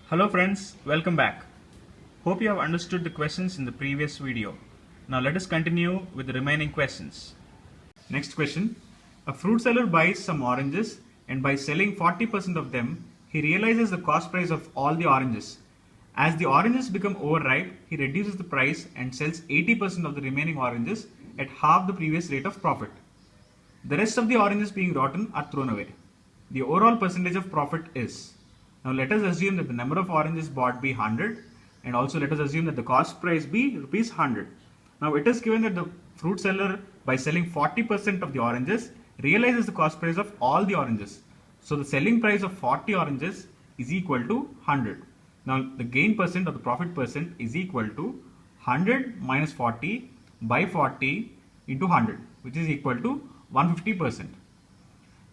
Hello friends, welcome back. Hope you have understood the questions in the previous video. Now let us continue with the remaining questions. Next question. A fruit seller buys some oranges and by selling 40% of them, he realizes the cost price of all the oranges. As the oranges become overripe, he reduces the price and sells 80% of the remaining oranges at half the previous rate of profit. The rest of the oranges being rotten are thrown away. The overall percentage of profit is. Now let us assume that the number of oranges bought be 100 and also let us assume that the cost price be rupees 100. Now it is given that the fruit seller by selling 40% of the oranges realizes the cost price of all the oranges. So the selling price of 40 oranges is equal to 100. Now the gain percent or the profit percent is equal to 100 minus 40 by 40 into 100, which is equal to 150%.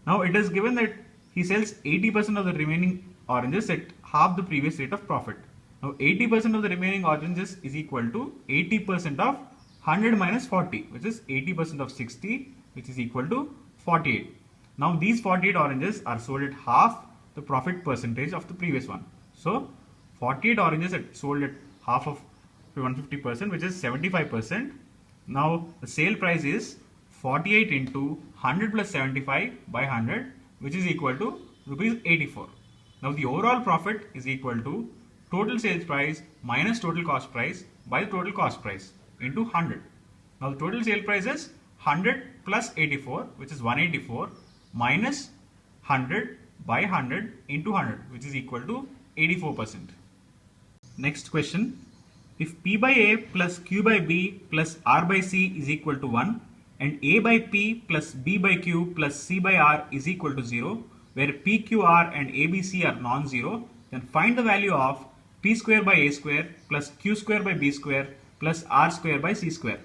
Now it is given that he sells 80% of the remaining oranges at half the previous rate of profit. Now 80% of the remaining oranges is equal to 80% of 100 minus 40, which is 80% of 60, which is equal to 48. Now these 48 oranges are sold at half the profit percentage of the previous one. So 48 oranges are sold at half of 150%, which is 75%. Now the sale price is 48 into 100 plus 75 by 100, which is equal to rupees 84. Now the overall profit is equal to total sales price minus total cost price by the total cost price into 100. Now the total sale price is 100 plus 84, which is 184, minus 100 by 100 into 100, which is equal to 84%. Next question. If P by A plus Q by B plus R by C is equal to 1 and A by P plus B by Q plus C by R is equal to 0, where PQR and ABC are non-zero, then find the value of P square by A square plus Q square by B square plus R square by C square.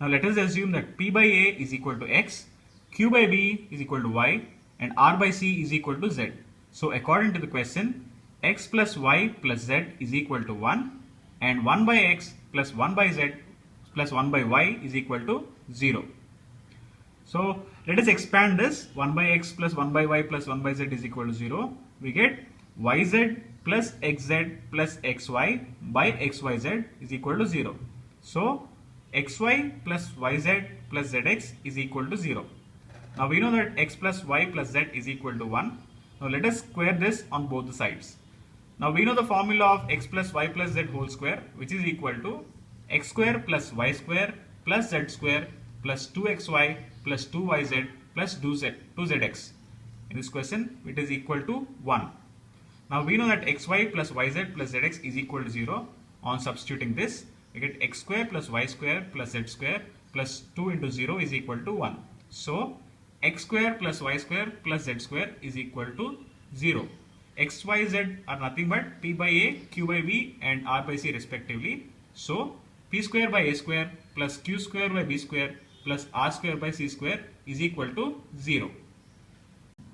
Now let us assume that P by A is equal to X, Q by B is equal to Y, and R by C is equal to Z. So according to the question, X plus Y plus Z is equal to 1 and 1 by X plus 1 by Z plus 1 by Y is equal to 0. So let us expand this. 1 by X plus 1 by Y plus 1 by Z is equal to 0. We get YZ plus XZ plus XY by XYZ is equal to 0. So XY plus YZ plus ZX is equal to 0. Now we know that X plus Y plus Z is equal to 1. Now let us square this on both the sides. Now we know the formula of X plus Y plus Z whole square, which is equal to X square plus Y square plus Z square plus 2XY plus 2YZ plus 2ZX. In this question, it is equal to 1. Now we know that XY plus YZ plus ZX is equal to 0. On substituting this, we get X square plus Y square plus Z square plus 2 into 0 is equal to 1. So X square plus Y square plus Z square is equal to 0. X, Y, Z are nothing but P by A, Q by B and R by C respectively. So P square by A square plus Q square by B square plus R square by C square is equal to 0.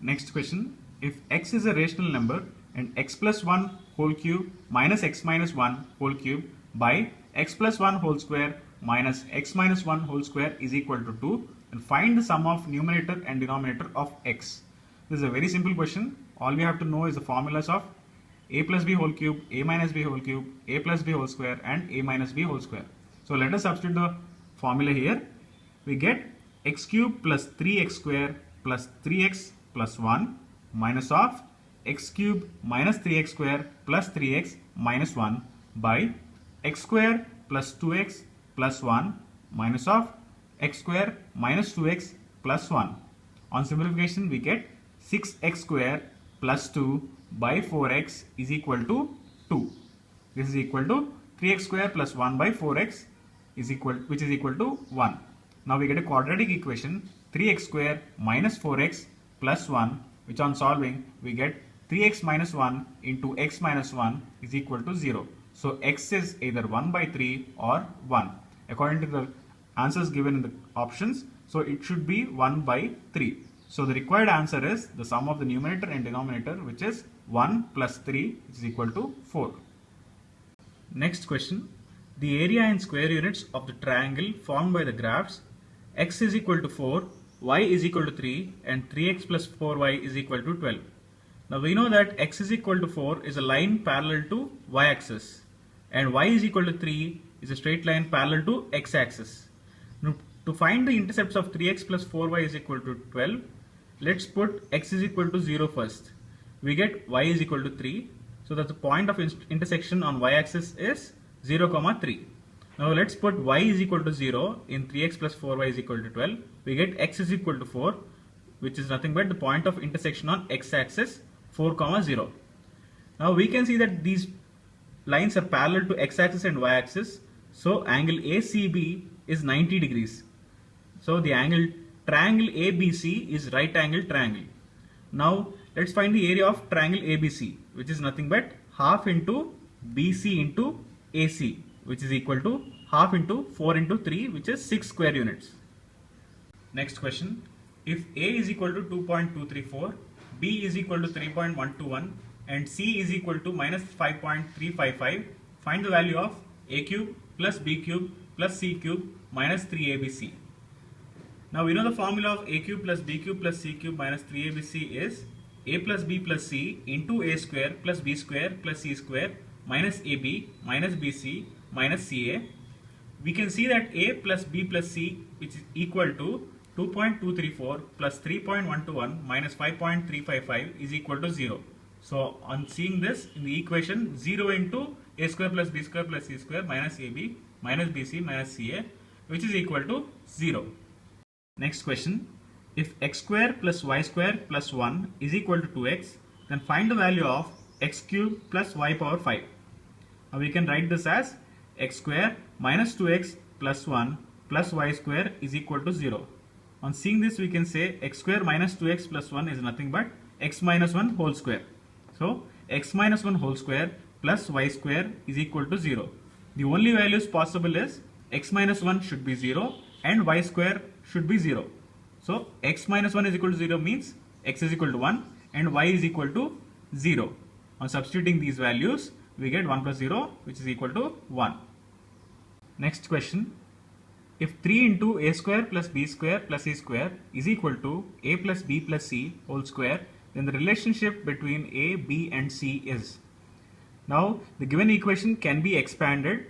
Next question. If X is a rational number and X plus 1 whole cube minus X minus 1 whole cube by X plus 1 whole square minus X minus 1 whole square is equal to 2, and find the sum of numerator and denominator of X. This is a very simple question. All we have to know is the formulas of A plus B whole cube, A minus B whole cube, A plus B whole square and A minus B whole square. So let us substitute the formula here. We get x cube plus 3x square plus 3x plus 1 minus of x cube minus 3x square plus 3x minus 1 by x square plus 2x plus 1 minus of x square minus 2x plus 1. On simplification, we get 6x square plus 2 by 4x is equal to 2. This is equal to 3x square plus 1 by 4x is equal, which is equal to 1. Now we get a quadratic equation 3x square minus 4x plus 1, which on solving we get 3x minus 1 into x minus 1 is equal to 0. So x is either 1 by 3 or 1 according to the answers given in the options. So it should be 1 by 3. So the required answer is the sum of the numerator and denominator, which is 1 plus 3, which is equal to 4. Next question. The area in square units of the triangle formed by the graphs x is equal to 4, y is equal to 3 and 3x plus 4y is equal to 12. Now we know that x is equal to 4 is a line parallel to y-axis and y is equal to 3 is a straight line parallel to x-axis. Now to find the intercepts of 3x plus 4y is equal to 12, let's put x is equal to 0 first. We get y is equal to 3, so that the point of intersection on y-axis is 0, 3. Now let's put y is equal to 0 in 3x plus 4y is equal to 12. We get x is equal to 4, which is nothing but the point of intersection on x-axis 4, 0. Now we can see that these lines are parallel to x-axis and y-axis. So angle ACB is 90 degrees. So the triangle ABC is right angle triangle. Now let's find the area of triangle ABC, which is nothing but half into BC into AC, which is equal to half into 4 into 3, which is 6 square units. Next question. If A is equal to 2.234, B is equal to 3.121 and C is equal to minus 5.355, find the value of A cube plus B cube plus C cube minus 3ABC. Now we know the formula of A cube plus B cube plus C cube minus 3ABC is A plus B plus C into A square plus B square plus C square minus AB minus BC minus CA. We can see that A plus B plus C, which is equal to 2.234 plus 3.121 minus 5.355 is equal to 0. So on seeing this in the equation, 0 into A square plus B square plus C square minus AB minus BC minus CA, which is equal to 0. Next question. If x square plus y square plus 1 is equal to 2x, then find the value of x cube plus y power 5. Now we can write this as x square minus 2x plus 1 plus y square is equal to 0. On seeing this, we can say x square minus 2x plus 1 is nothing but x minus 1 whole square. So x minus 1 whole square plus y square is equal to 0. The only values possible is x minus 1 should be 0 and y square should be 0. So x minus 1 is equal to 0 means x is equal to 1 and y is equal to 0. On substituting these values, we get 1 plus 0, which is equal to 1. Next question. If 3 into a square plus b square plus c square is equal to a plus b plus c whole square, then the relationship between a, b and c is. Now the given equation can be expanded.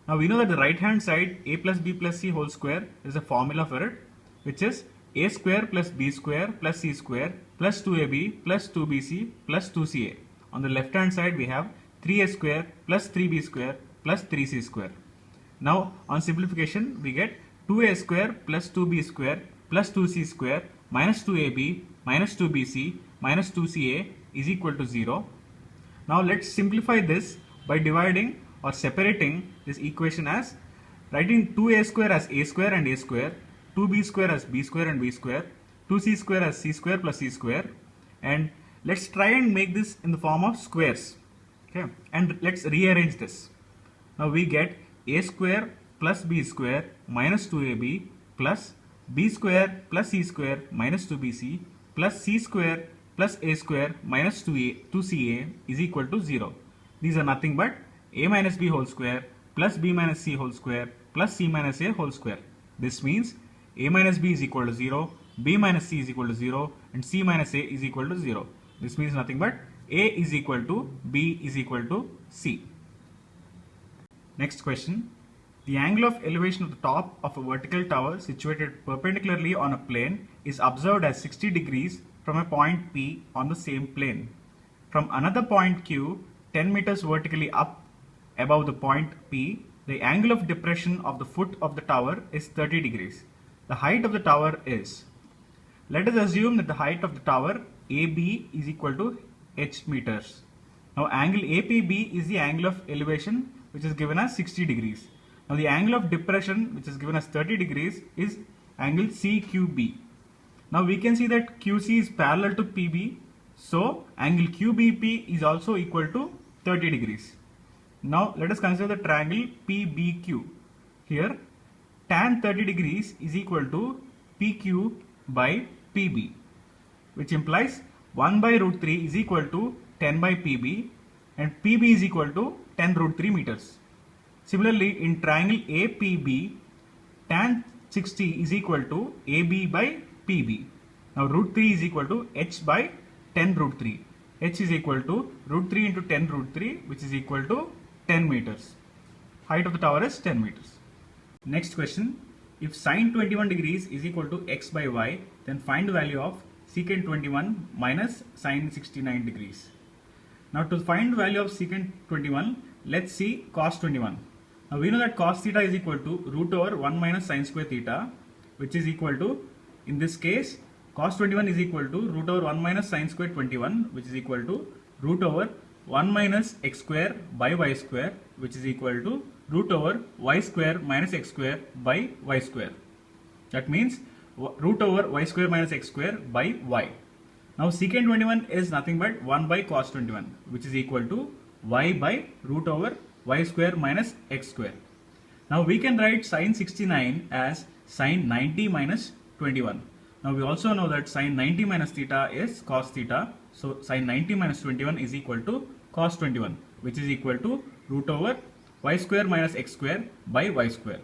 Now we know that the right hand side a plus b plus c whole square is a formula for it, which is a square plus b square plus c square plus 2ab plus 2bc plus 2ca. On the left hand side we have 3a square plus 3b square plus 3c square. Now on simplification we get 2a square plus 2b square plus 2c square minus 2ab minus 2bc minus 2ca is equal to 0. Now let's simplify this by dividing or separating this equation as writing 2a square as a square and a square, 2b square as b square and b square, 2c square as c square plus c square, and let's try and make this in the form of squares. Okay, and let's rearrange this. Now we get a square plus b square minus 2ab plus b square plus c square minus 2bc plus c square plus a square minus 2ca is equal to 0. These are nothing but a minus b whole square plus b minus c whole square plus c minus a whole square. This means a minus b is equal to 0, b minus c is equal to 0 and c minus a is equal to 0. This means nothing but a is equal to b is equal to c. Next question. The angle of elevation of the top of a vertical tower situated perpendicularly on a plane is observed as 60 degrees from a point P on the same plane. From another point Q 10 meters vertically up above the point P, the angle of depression of the foot of the tower is 30 degrees. The height of the tower is. Let us assume that the height of the tower AB is equal to h meters. Now angle APB is the angle of elevation which is given as 60 degrees. Now the angle of depression which is given as 30 degrees is angle CQB. Now we can see that QC is parallel to PB, so angle QBP is also equal to 30 degrees. Now let us consider the triangle PBQ. Here tan 30 degrees is equal to PQ by PB, which implies 1 by root 3 is equal to 10 by PB and PB is equal to 10 root 3 meters. Similarly, in triangle APB, tan 60 is equal to AB by PB. Now root 3 is equal to h by 10 root 3. h is equal to root 3 into 10 root 3, which is equal to 10 meters. Height of the tower is 10 meters. Next question, if sine 21 degrees is equal to x by y, then find the value of secant 21 minus sine 69 degrees. Now to find the value of secant 21, let's see cos 21. Now we know that cos theta is equal to root over 1 minus sine square theta, which is equal to, in this case, cos 21 is equal to root over 1 minus sine square 21, which is equal to root over 1 minus x square by y square, which is equal to root over y square minus x square by y square. That means root over y square minus x square by y. Now secant 21 is nothing but 1 by cos 21, which is equal to y by root over y square minus x square. Now we can write sine 69 as sine 90 minus 21. Now we also know that sine 90 minus theta is cos theta. So sine 90 minus 21 is equal to cos 21, which is equal to root over y square minus x square by y square.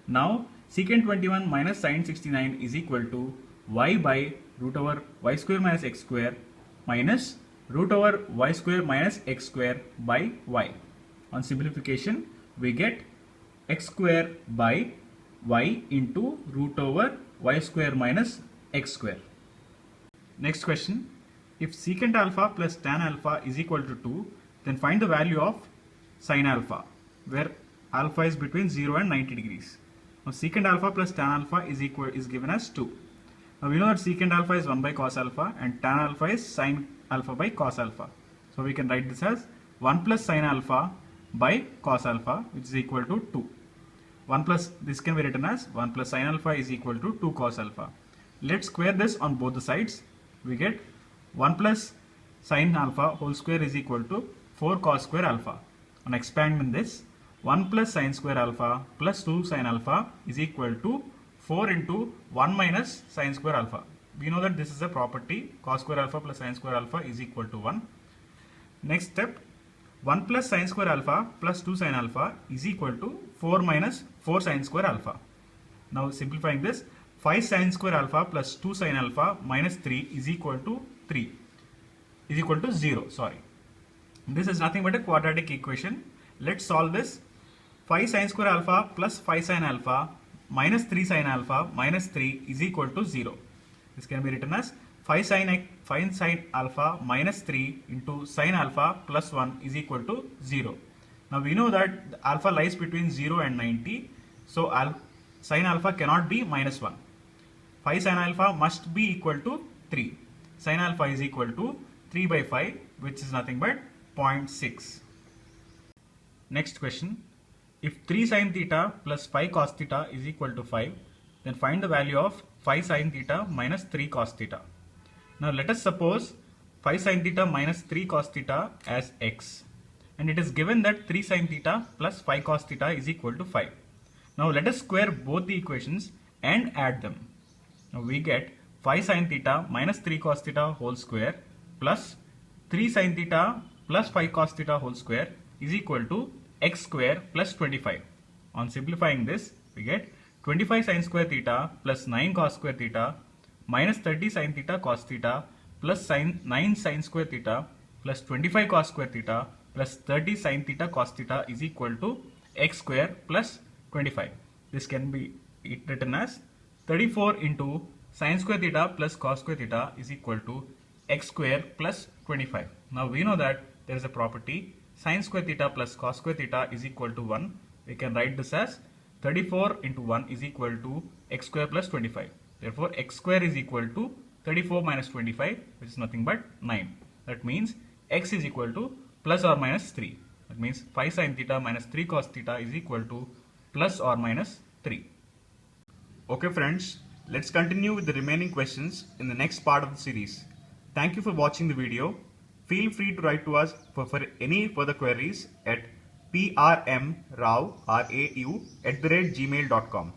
Now secant 21 minus sine 69 is equal to y by root over y square minus x square minus root over y square minus x square by y. On simplification, we get x square by y into root over y square minus x square. Next question, if secant alpha plus tan alpha is equal to 2, then find the value of sin alpha, where alpha is between 0 and 90 degrees. Now secant alpha plus tan alpha is given as 2. Now we know that secant alpha is 1 by cos alpha and tan alpha is sin alpha by cos alpha. So we can write this as 1 plus sin alpha by cos alpha, which is equal to 2. This can be written as 1 plus sin alpha is equal to 2 cos alpha. Let's square this on both the sides. We get 1 plus sin alpha whole square is equal to 4 cos square alpha. On expanding this, 1 plus sin square alpha plus 2 sin alpha is equal to 4 into 1 minus sin square alpha. We know that this is a property, cos square alpha plus sin square alpha is equal to 1. Next step, 1 plus sin square alpha plus 2 sin alpha is equal to 4 minus 4 sin square alpha. Now simplifying this, 5 sin square alpha plus 2 sin alpha minus 3 is equal to 0. This is nothing but a quadratic equation. Let's solve this. 5 sin square alpha plus 5 sin alpha minus 3 sin alpha minus 3 is equal to 0. This can be written as 5 sin alpha minus 3 into sin alpha plus 1 is equal to 0. Now we know that the alpha lies between 0 and 90. So sin alpha cannot be minus 1. 5 sin alpha must be equal to 3. Sin alpha is equal to 3 by 5, which is nothing but 0.6. Next question. If 3 sin theta plus 5 cos theta is equal to 5, then find the value of 5 sin theta minus 3 cos theta. Now let us suppose 5 sin theta minus 3 cos theta as x. And it is given that 3 sin theta plus 5 cos theta is equal to 5. Now let us square both the equations and add them. Now we get 5 sin theta minus 3 cos theta whole square plus 3 sin theta plus 5 cos theta whole square is equal to x square plus 25. On simplifying this, we get 25 sin square theta plus 9 cos square theta minus 30 sin theta cos theta plus 9 sin square theta plus 25 cos square theta plus 30 sin theta cos theta is equal to x square plus 25. This can be written as 34 into sin square theta plus cos square theta is equal to x square plus 25. Now we know that there is a property sin square theta plus cos square theta is equal to 1. We can write this as 34 into 1 is equal to x square plus 25. Therefore x square is equal to 34 minus 25, which is nothing but 9. That means x is equal to plus or minus 3. That means 5 sin theta minus 3 cos theta is equal to plus or minus 3. Okay friends, let's continue with the remaining questions in the next part of the series. Thank you for watching the video. Feel free to write to us for any further queries at prmrau@gmail.com.